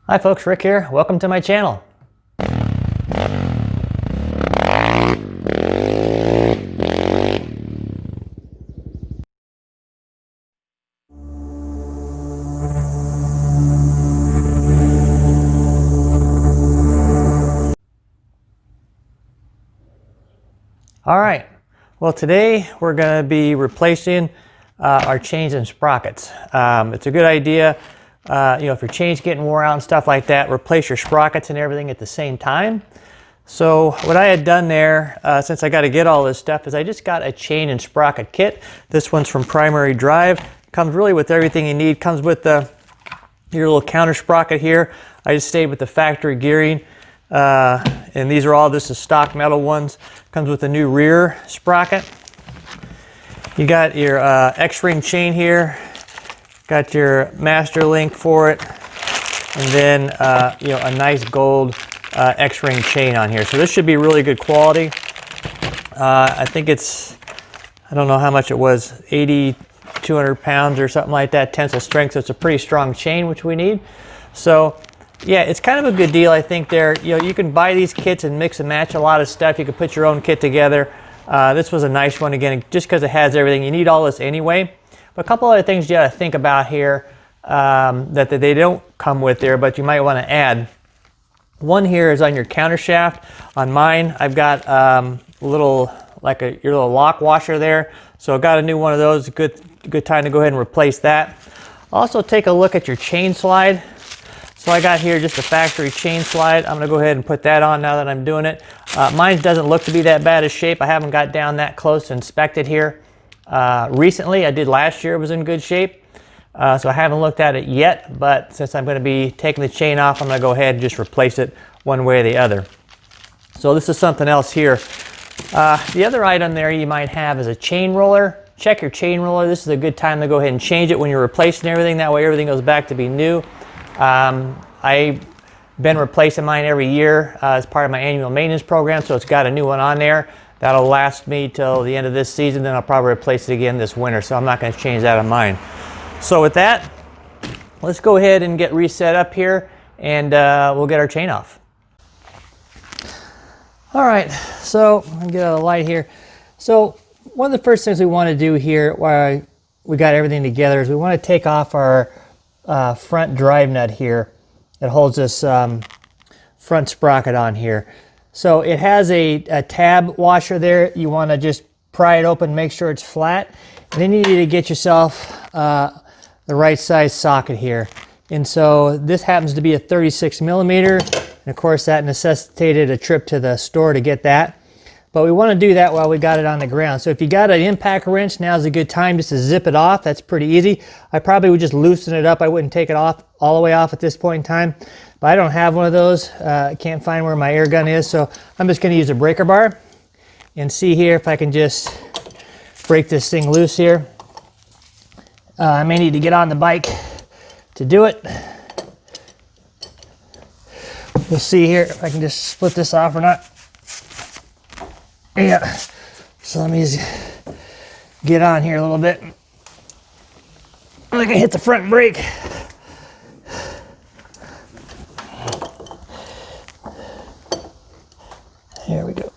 Hi folks, Rick here. Welcome to my channel. All right, well today we're going to be replacing our chains and sprockets. It's a good idea, if your chain's getting wore out and stuff like that, replace your sprockets and everything at the same time. So what I had done there, since I got to get all this stuff, is I just got a chain and sprocket kit. This one's from Primary Drive. Comes really with everything you need. Comes with your little counter sprocket here. I just stayed with the factory gearing. And these are all just the stock metal ones. Comes with a new rear sprocket. You got your X-ring chain here. Got your master link for it, and then a nice gold X-ring chain on here. So this should be really good quality. I think it's, I don't know how much it was, 200 pounds or something like that, tensile strength. So it's a pretty strong chain, which we need. So yeah, it's kind of a good deal, I think. There, you can buy these kits and mix and match a lot of stuff. You can put your own kit together. This was a nice one, again, just because it has everything. You need all this anyway. But a couple other things you got to think about here that they don't come with there, but you might want to add. One here is on your counter shaft. On mine, I've got your little lock washer there. So I got a new one of those. Good time to go ahead and replace that. Also, take a look at your chain slide. So I got here just a factory chain slide. I'm going to go ahead and put that on now that I'm doing it. Mine doesn't look to be that bad a shape. I haven't got down that close to inspect it here. Recently, I did last year, it was in good shape. So I haven't looked at it yet, but since I'm going to be taking the chain off, I'm going to go ahead and just replace it one way or the other. So this is something else here. The other item there you might have is a chain roller. Check your chain roller. This is a good time to go ahead and change it when you're replacing everything. That way everything goes back to be new. I've been replacing mine every year as part of my annual maintenance program, so it's got a new one on there. That'll last me till the end of this season, then I'll probably replace it again this winter, so I'm not going to change that on mine. So with that, let's go ahead and get reset up here, and we'll get our chain off. All right, so I'll get out of the light here. So one of the first things we want to do here while we got everything together is we want to take off our front drive nut here that holds this front sprocket on here. So it has a tab washer there. You want to just pry it open, make sure it's flat. And then you need to get yourself the right size socket here. And so this happens to be a 36 millimeter. And of course that necessitated a trip to the store to get that. But we want to do that while we got it on the ground. So if you got an impact wrench, now's a good time just to zip it off. That's pretty easy. I probably would just loosen it up. I wouldn't take it off all the way off at this point in time. But I don't have one of those. I can't find where my air gun is. So I'm just going to use a breaker bar and see here if I can just break this thing loose here. I may need to get on the bike to do it. We'll see here if I can just split this off or not. Yeah, so let me just get on here a little bit. I'm gonna hit the front brake. There we go.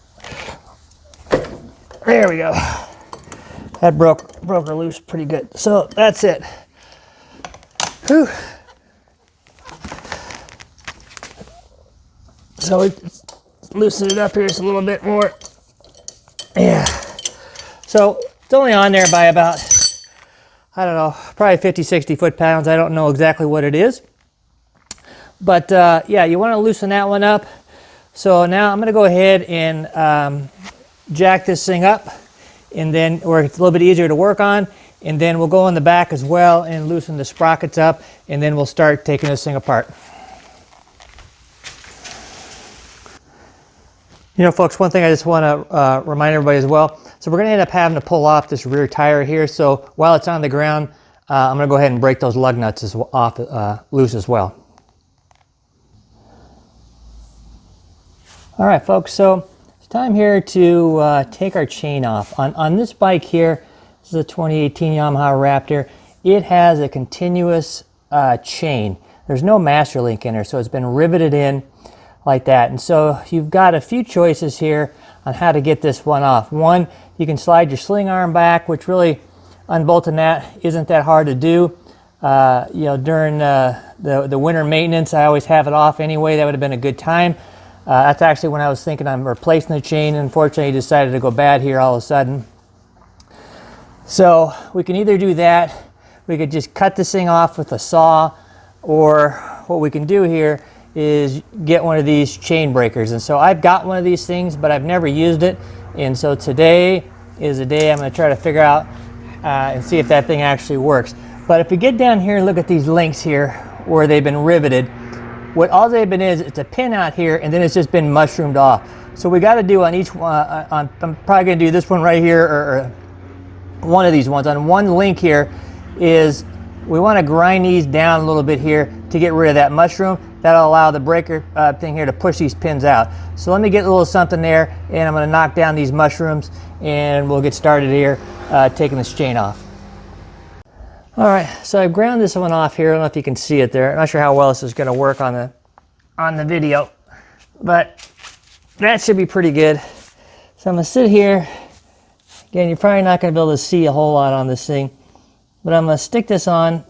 There we go. That broke her loose pretty good. So that's it. Whew. So we loosen it up here just a little bit more. Yeah. So it's only on there by about, I don't know, probably 50, 60 foot-pounds. I don't know exactly what it is. But yeah, you want to loosen that one up. So now I'm going to go ahead and jack this thing up, and then, or it's a little bit easier to work on, and then we'll go in the back as well and loosen the sprockets up, and then we'll start taking this thing apart. You know, folks, one thing I just want to remind everybody as well. So we're going to end up having to pull off this rear tire here. So while it's on the ground, I'm going to go ahead and break those lug nuts off loose as well. All right, folks, so it's time here to take our chain off. On this bike here, this is a 2018 Yamaha Raptor. It has a continuous chain. there's no master link in there, so it's been riveted in like that. And so you've got a few choices here on how to get this one off. One, you can slide your sling arm back, which really unbolting that isn't that hard to do. You know, during the winter maintenance, I always have it off anyway. That would have been a good time. That's actually when I was thinking I'm replacing the chain. Unfortunately, it decided to go bad here all of a sudden. So we can either do that, we could just cut this thing off with a saw, or what we can do here is get one of these chain breakers. And so I've got one of these things, but I've never used it. And so today is the day I'm going to try to figure out and see if that thing actually works. But if we get down here and look at these links here where they've been riveted, what all they've been is it's a pin out here and then it's just been mushroomed off. So we got to do on each one, I'm probably going to do this one right here, or one of these ones. On one link here is we want to grind these down a little bit here to get rid of that mushroom. That'll allow the breaker thing here to push these pins out. So let me get a little something there, and I'm going to knock down these mushrooms and we'll get started here taking this chain off. All right, so I've ground this one off here. I don't know if you can see it there. I'm not sure how well this is going to work on the video, but that should be pretty good. So I'm going to sit here. Again, you're probably not going to be able to see a whole lot on this thing, but I'm going to stick this on.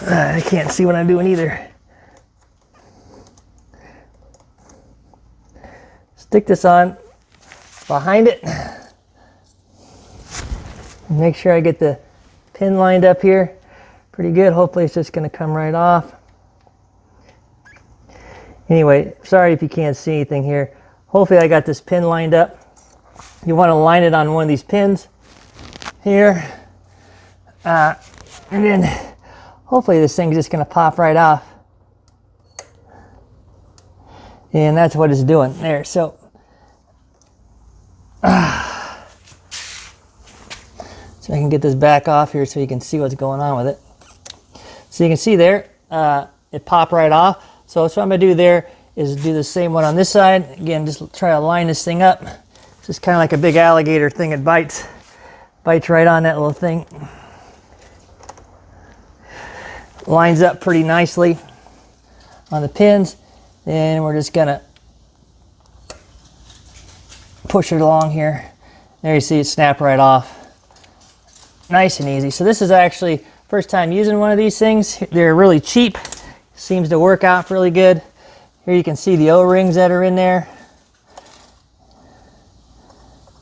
I can't see what I'm doing either. Stick this on behind it. Make sure I get the pin lined up here pretty good. Hopefully it's just going to come right off. Anyway, sorry if you can't see anything here. Hopefully I got this pin lined up. You want to line it on one of these pins here. And then hopefully this thing's just going to pop right off. And that's what it's doing there. So so I can get this back off here so you can see what's going on with it. So you can see there, it popped right off. So what I'm going to do there is do the same one on this side. Again, just try to line this thing up. It's just kind of like a big alligator thing. It bites right on that little thing. Lines up pretty nicely on the pins. Then we're just going to push it along here. There you see it snap right off. Nice and easy. So this is actually first time using one of these things. They're really cheap. Seems to work out really good. Here you can see the O-rings that are in there.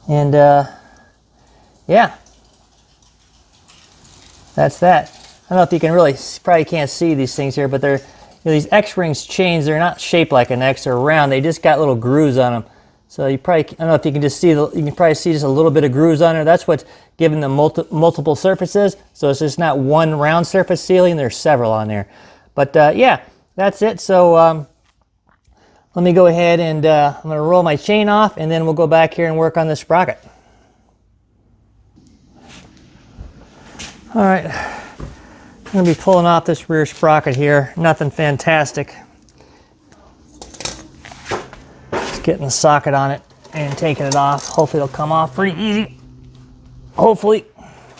And yeah, that's that. I don't know if you can really, probably can't see these things here, but they're, you know, these X-rings chains, they're not shaped like an X, they're round. They just got little grooves on them. So you probably, I don't know if you can just see, you can probably see just a little bit of grooves on there. That's what's giving them multiple surfaces. So it's just not one round surface sealing, there's several on there. But yeah, that's it. So let me go ahead and I'm going to roll my chain off, and then we'll go back here and work on the sprocket. All right, I'm going to be pulling off this rear sprocket here. Nothing fantastic. Just getting the socket on it and taking it off. Hopefully it'll come off pretty easy. Hopefully,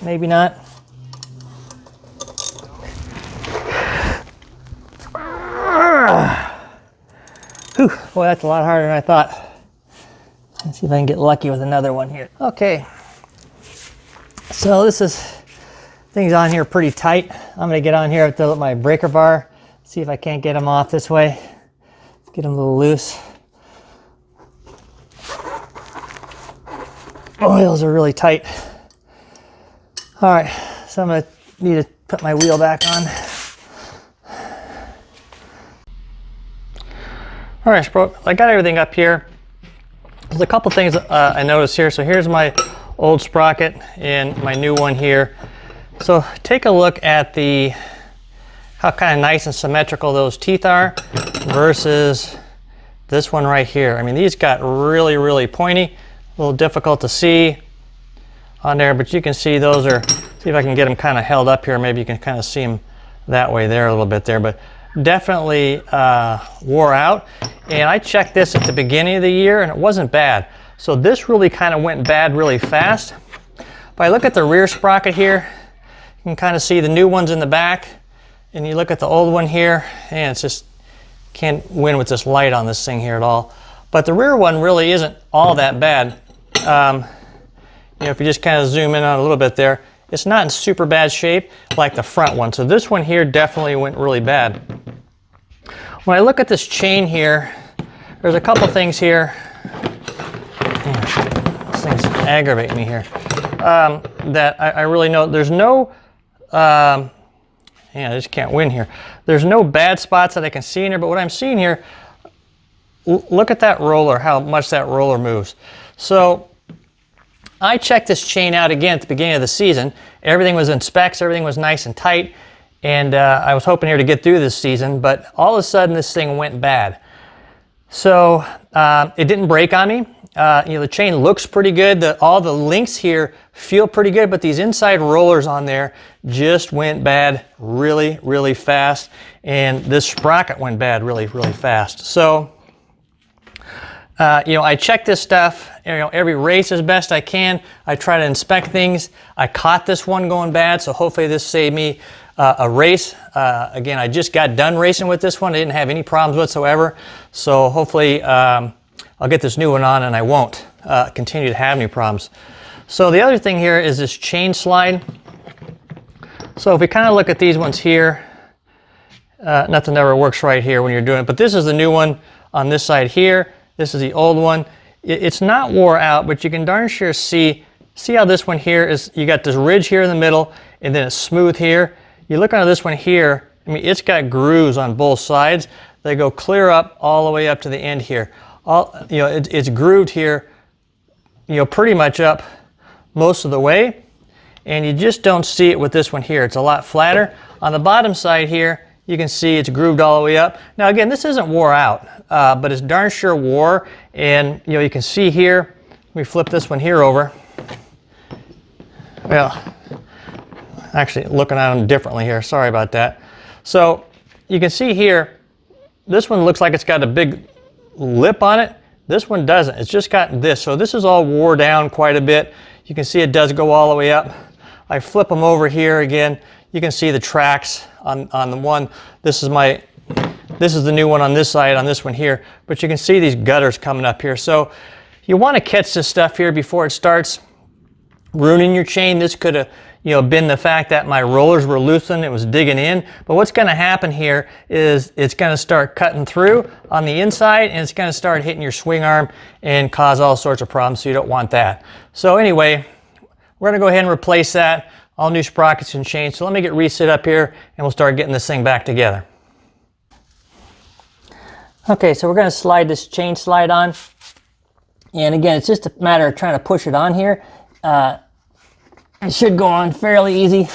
maybe not. Whew, boy, that's a lot harder than I thought. Let's see if I can get lucky with another one here. Okay, so things on here pretty tight. I'm gonna get on here with my breaker bar, see if I can't get them off this way. Let's get them a little loose. Oh, those are really tight. All right, so I'm gonna need to put my wheel back on. All right, I got everything up here. There's a couple things I noticed here. So here's my old sprocket and my new one here. So take a look at how kind of nice and symmetrical those teeth are versus this one right here. I mean, these got really, really pointy, a little difficult to see on there, but you can see those are, see if I can get them kind of held up here. Maybe you can kind of see them that way there a little bit there, but definitely wore out. And I checked this at the beginning of the year and it wasn't bad. So this really kind of went bad really fast. If I look at the rear sprocket here, You can kind of see the new ones in the back, and you look at the old one here, and it's just, can't win with this light on this thing here at all. But the rear one really isn't all that bad. You know, if you just kind of zoom in on a little bit there, it's not in super bad shape like the front one. So this one here definitely went really bad. When I look at this chain here, there's a couple things here. This thing's aggravating me here. That I really know. There's no, I just can't win here. There's no bad spots that I can see in here, but what I'm seeing here, look at that roller, how much that roller moves. So I checked this chain out again at the beginning of the season. Everything was in specs, everything was nice and tight, and I was hoping here to get through this season, but all of a sudden this thing went bad. So it didn't break on me. You know, the chain looks pretty good. All the links here feel pretty good, but these inside rollers on there just went bad really, really fast, and this sprocket went bad really, really fast. So you know, I check this stuff, you know, every race as best I can. I try to inspect things. I caught this one going bad, so hopefully this saved me a race. Again, I just got done racing with this one. I didn't have any problems whatsoever. So hopefully I'll get this new one on and I won't continue to have any problems. So the other thing here is this chain slide. So if we kind of look at these ones here, nothing ever works right here when you're doing it, but this is the new one on this side here. This is the old one. It's not wore out, but you can darn sure see how this one here is, you got this ridge here in the middle, and then it's smooth here. You look on this one here, I mean, it's got grooves on both sides. They go clear up all the way up to the end here. You know, it's grooved here, you know, pretty much up most of the way, and you just don't see it with this one here. It's a lot flatter. On the bottom side here, you can see it's grooved all the way up. Now again, this isn't wore out, but it's darn sure wore, and you know, you can see here, let me flip this one here over. Well, actually looking at them differently here, sorry about that. So you can see here, this one looks like it's got a big lip on it. This one doesn't, it's just got this. So this is all wore down quite a bit. You can see it does go all the way up. I flip them over here again. You can see the tracks on the one. This is the new one on this side, on this one here. But you can see these gutters coming up here. So you want to catch this stuff here before it starts ruining your chain. This could have, you know, been the fact that my rollers were loosened, it was digging in. But what's going to happen here is it's going to start cutting through on the inside, and it's going to start hitting your swing arm and cause all sorts of problems, so you don't want that. So anyway, we're going to go ahead and replace that. All new sprockets and chains. So let me get reset up here and we'll start getting this thing back together. Okay, so we're going to slide this chain slide on. And again, it's just a matter of trying to push it on here. It should go on fairly easy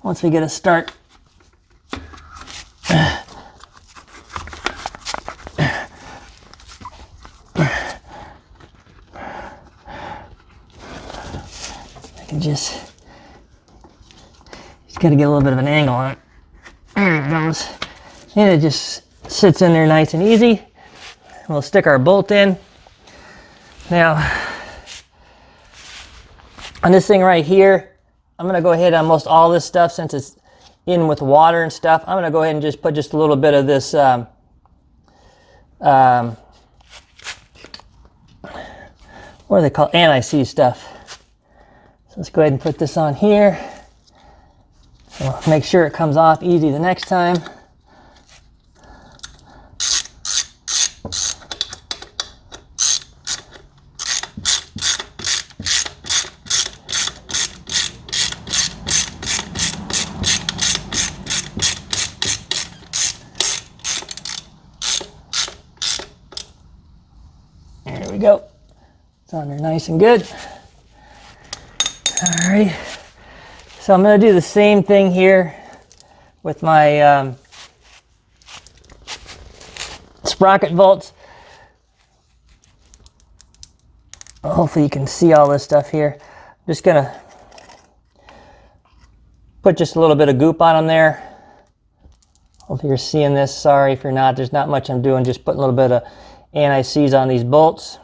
once we get a start. I can just got to get a little bit of an angle on it. There it goes. And it just sits in there nice and easy. We'll stick our bolt in. Now, on this thing right here, I'm going to go ahead on most all this stuff, since it's in with water and stuff. I'm going to go ahead and just put just a little bit of this what do they call, anti-seize stuff. So let's go ahead and put this on here. So make sure it comes off easy the next time. There we go. It's on there nice and good. All right. So I'm going to do the same thing here with my sprocket bolts. Hopefully you can see all this stuff here. I'm just going to put just a little bit of goop on them there. Hopefully you're seeing this. Sorry if you're not. There's not much I'm doing. Just putting a little bit of anti-seize on these bolts.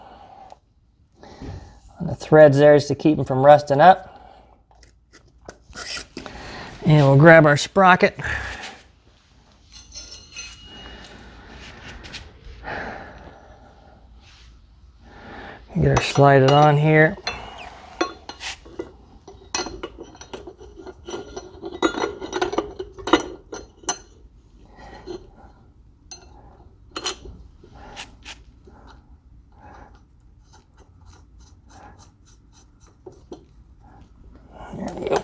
On the threads there, just to keep them from rusting up. And we'll grab our sprocket. Get her slide it on here. There we go.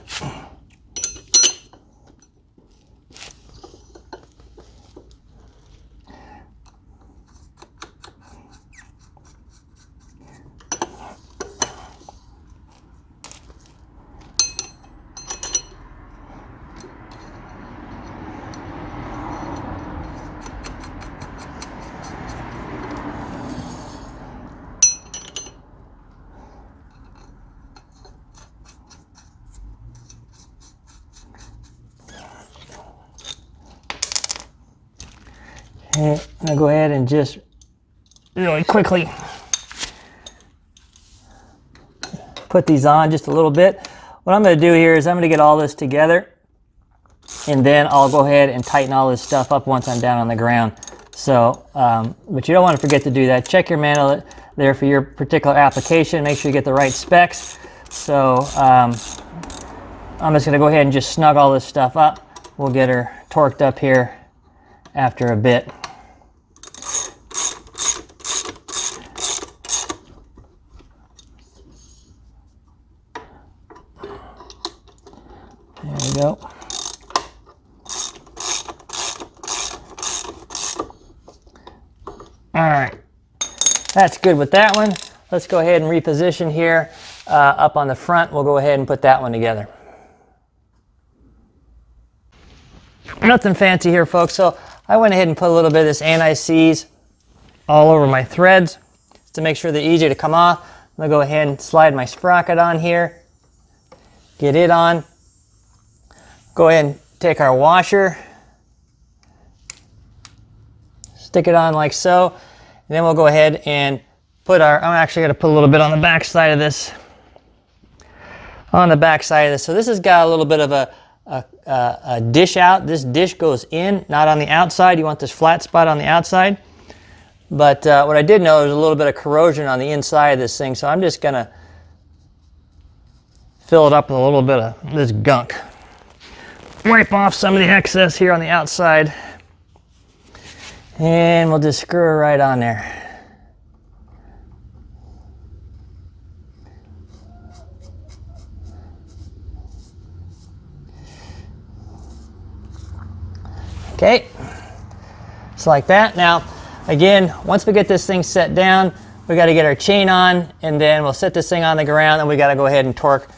Okay, I'm gonna go ahead and just really quickly put these on just a little bit. What I'm gonna do here is I'm gonna get all this together, and then I'll go ahead and tighten all this stuff up once I'm down on the ground. So, but you don't want to forget to do that. Check your manual there for your particular application. Make sure you get the right specs. So I'm just gonna go ahead and just snug all this stuff up. We'll get her torqued up here after a bit. There we go. All right, that's good with that one. Let's go ahead and reposition here up on the front. We'll go ahead and put that one together. Nothing fancy here, folks. So I went ahead and put a little bit of this anti-seize all over my threads to make sure they're easy to come off. I'm gonna go ahead and slide my sprocket on here, get it on. Go ahead and take our washer, stick it on like so, and then we'll go ahead and put our, I'm actually gonna put a little bit on the back side of this. So this has got a little bit of a dish out. This dish goes in, not on the outside. You want this flat spot on the outside. But what I did know, there's a little bit of corrosion on the inside of this thing, so I'm just gonna fill it up with a little bit of this gunk. Wipe off some of the excess here on the outside, and we'll just screw her right on there. Okay, just like that. Now, again, once we get this thing set down, we got to get our chain on, and then we'll set this thing on the ground, and we got to go ahead and torque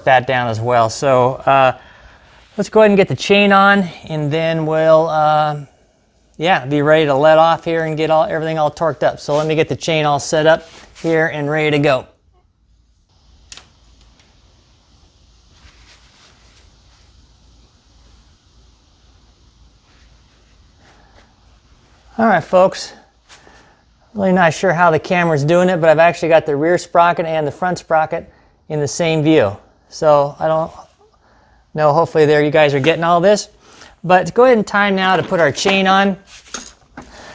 that down as well. So let's go ahead and get the chain on, and then we'll be ready to let off here and get everything all torqued up. So let me get the chain all set up here and ready to go. All right, folks, really not sure how the camera's doing it, but I've actually got the rear sprocket and the front sprocket in the same view. So I don't know, hopefully there you guys are getting all this. But go ahead and time now to put our chain on.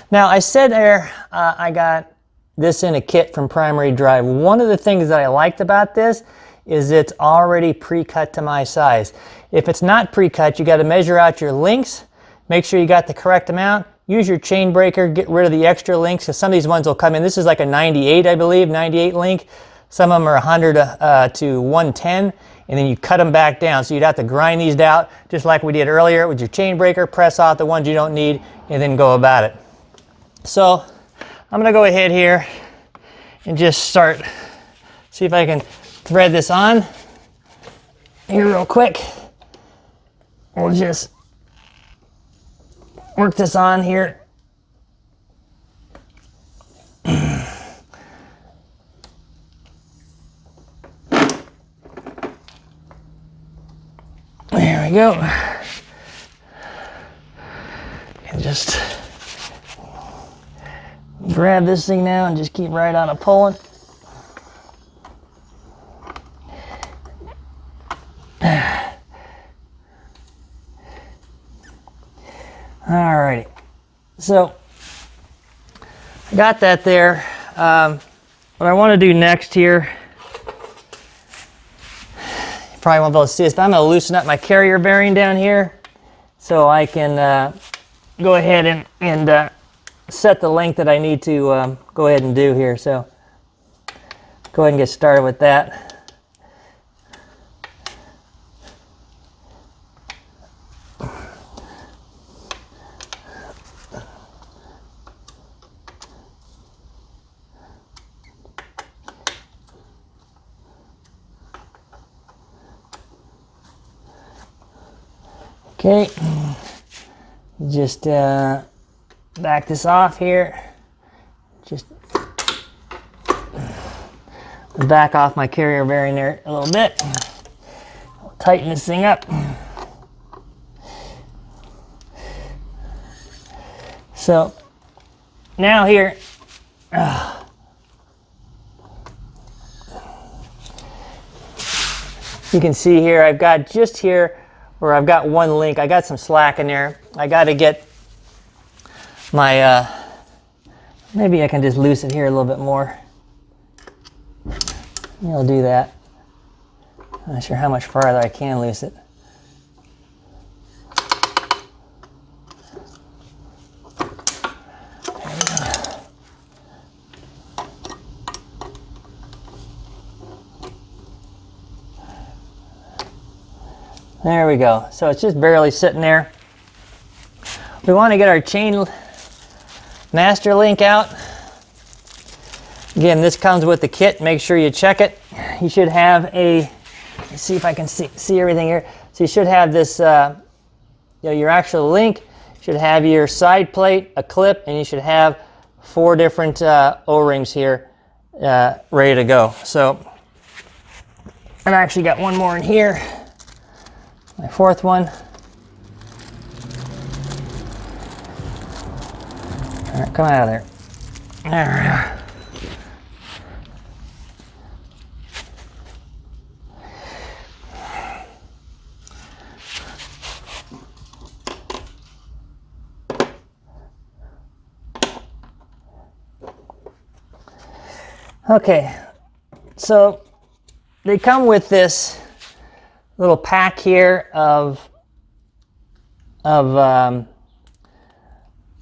Now I said there, I got this in a kit from Primary Drive. One of the things that I liked about this is it's already pre-cut to my size. If it's not pre-cut, you got to measure out your links, make sure you got the correct amount. Use your chain breaker, get rid of the extra links, because some of these ones will come in. This is like a 98, I believe, 98 link. Some of them are 100 to 110, and then you cut them back down. So you'd have to grind these out, just like we did earlier with your chain breaker, press out the ones you don't need, and then go about it. So I'm gonna go ahead here and just start, see if I can thread this on here real quick. We'll just work this on here. There we go. And just grab this thing now and just keep right on it pulling. Alrighty, so I got that there. What I want to do next here, you probably won't be able to see this, but I'm going to loosen up my carrier bearing down here so I can go ahead and set the length that I need to go ahead and do here. So go ahead and get started with that. Okay, just back this off here. Just back off my carrier bearing there a little bit. I'll tighten this thing up. So now here, you can see here I've got just here where I've got one link. I got some slack in there. I got to get my, maybe I can just loosen it here a little bit more. Maybe I'll do that. I'm not sure how much farther I can loosen it. There we go. So it's just barely sitting there. We want to get our chain master link out. Again, this comes with the kit. Make sure you check it. You should have a, let's see if I can see everything here. So you should have this, your actual link. You should have your side plate, a clip, and you should have 4 different O-rings here ready to go. So I've actually got one more in here. My 4th one. All right, come out of there. There we are. Okay, so they come with this little pack here of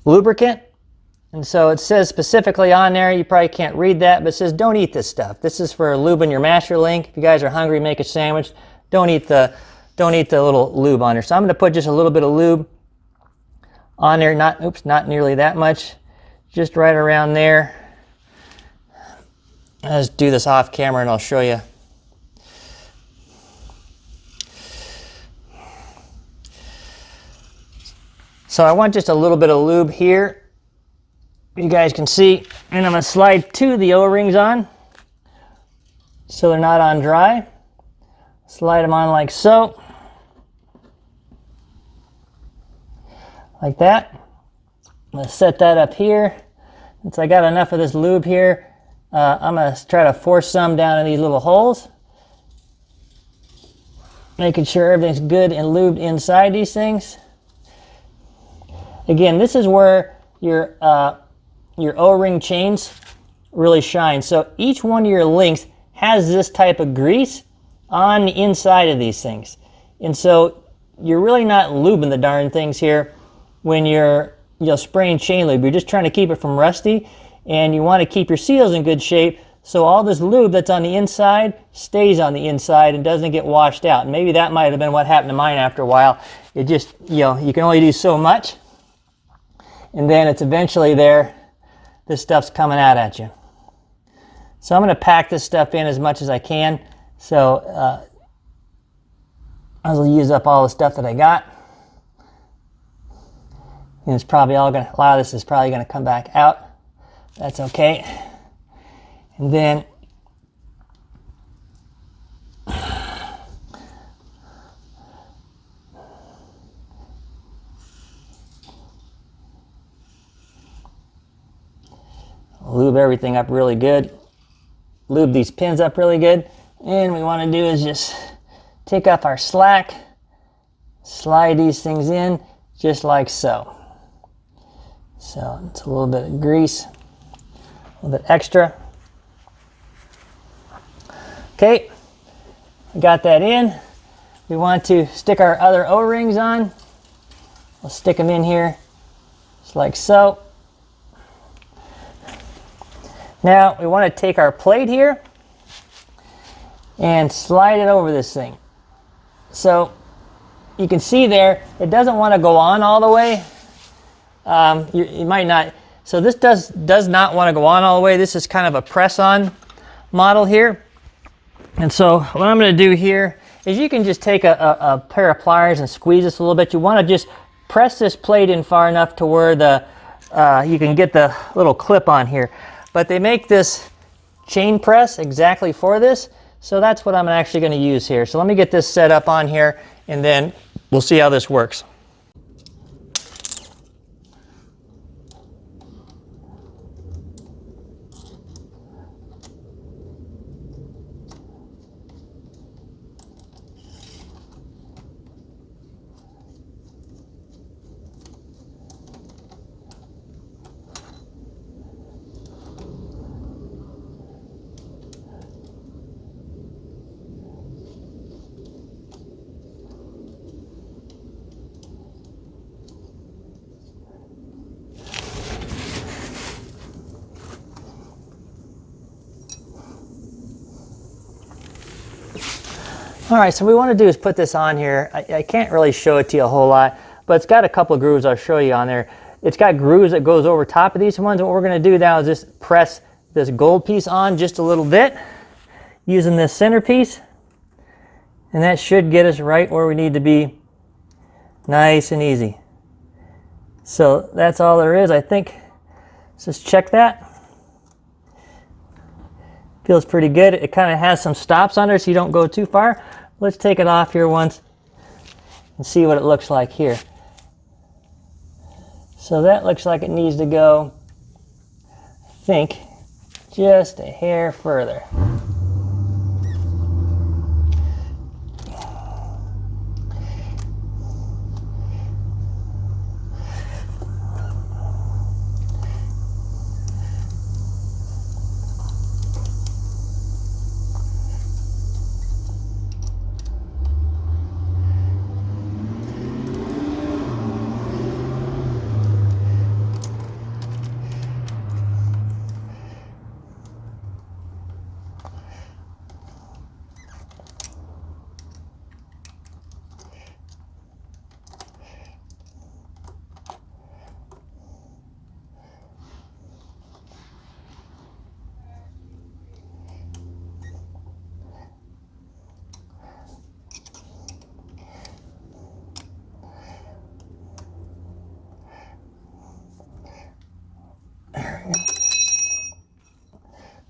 lubricant, and so it says specifically on there, you probably can't read that, but it says don't eat this stuff. This is for lubing your master link. If you guys are hungry, make a sandwich. Don't eat the little lube on there. So I'm going to put just a little bit of lube on there. Not nearly that much, just right around there. I'll just do this off camera and I'll show you. So I want just a little bit of lube here, you guys can see, and I'm going to slide 2 of the O-rings on so they're not on dry. Slide them on like so, like that. I'm going to set that up here. Since I got enough of this lube here, I'm going to try to force some down in these little holes, making sure everything's good and lubed inside these things. Again, this is where your O-ring chains really shine. So each one of your links has this type of grease on the inside of these things. And so you're really not lubing the darn things here when you're spraying chain lube. You're just trying to keep it from rusty, and you want to keep your seals in good shape so all this lube that's on the inside stays on the inside and doesn't get washed out. And maybe that might have been what happened to mine after a while. It just, you can only do so much, and then it's eventually there, this stuff's coming out at you. So I'm going to pack this stuff in as much as I can. So I'll use up all the stuff that I got. And it's probably all going to, a lot of this is probably going to come back out. That's okay. And then lube everything up really good. Lube these pins up really good. And what we want to do is just take up our slack, slide these things in just like so. So it's a little bit of grease, a little bit extra. Okay, we got that in. We want to stick our other O-rings on. We'll stick them in here, just like so. Now we want to take our plate here and slide it over this thing. So you can see there, it doesn't want to go on all the way. You might not. So this does not want to go on all the way. This is kind of a press-on model here. And so what I'm going to do here is you can just take a pair of pliers and squeeze this a little bit. You want to just press this plate in far enough to where you can get the little clip on here. But they make this chain press exactly for this, so that's what I'm actually going to use here. So let me get this set up on here, and then we'll see how this works. All right, so what we want to do is put this on here. I can't really show it to you a whole lot, but it's got a couple of grooves I'll show you on there. It's got grooves that goes over top of these ones, and what we're going to do now is just press this gold piece on just a little bit using this centerpiece, and that should get us right where we need to be, nice and easy. So that's all there is, I think. Let's just check that. Feels pretty good. It kind of has some stops on there so you don't go too far. Let's take it off here once and see what it looks like here. So that looks like it needs to go, I think, just a hair further.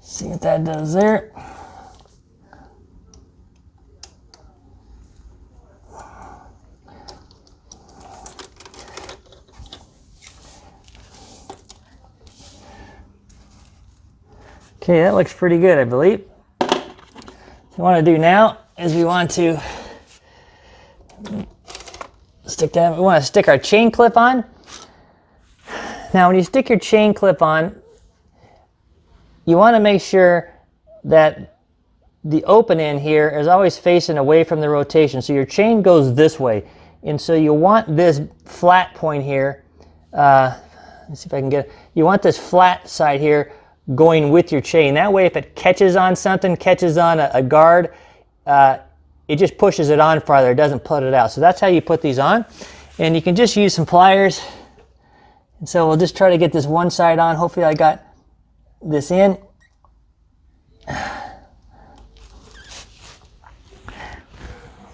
See what that does there. Okay, that looks pretty good, I believe. What we want to do now is we want to stick our chain clip on. Now, when you stick your chain clip on, you want to make sure that the open end here is always facing away from the rotation. So your chain goes this way. And so you want this flat point here. Let's see if I can get it. You want this flat side here going with your chain. That way if it catches on something, catches on a guard, it just pushes it on farther. It doesn't put it out. So that's how you put these on. And you can just use some pliers. And so we'll just try to get this one side on. Hopefully I got this in.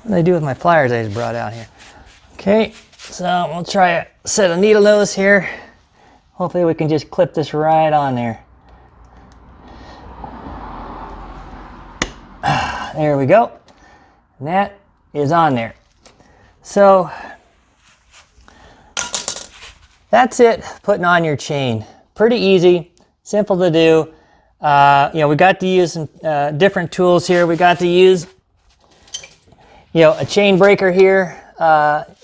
What do I do with my pliers I just brought out here? Okay, so we'll try a set of needle nose here. Hopefully we can just clip this right on there. There we go. And that is on there. So that's it, putting on your chain. Pretty easy. Simple to do. We got to use some different tools here. We got to use, a chain breaker here.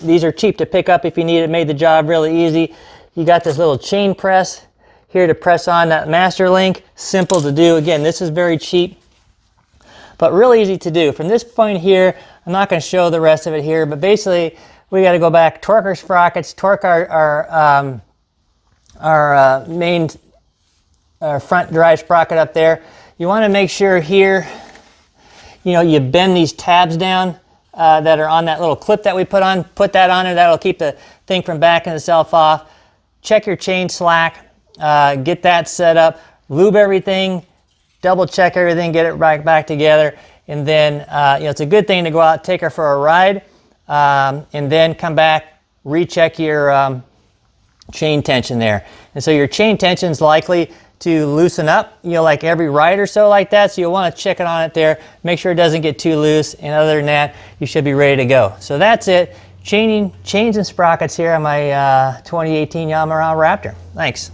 These are cheap to pick up if you need it. Made the job really easy. You got this little chain press here to press on that master link. Simple to do. Again, this is very cheap, but really easy to do. From this point here, I'm not going to show the rest of it here, but basically we got to go back, torque our sprockets, torque our main front drive sprocket up there. You want to make sure here, you know, you bend these tabs down that are on that little clip that we put that on there. That'll keep the thing from backing itself off. Check your chain slack, get that set up, lube everything, double check everything, get it right back together, and then you know, it's a good thing to go out, take her for a ride, and then come back, recheck your chain tension there. And so your chain tension is likely to loosen up, you know, like every ride or so like that. So you'll want to check it on it there, make sure it doesn't get too loose, and other than that, you should be ready to go. So that's it. Chains and sprockets here on my 2018 Yamaha Raptor. Thanks.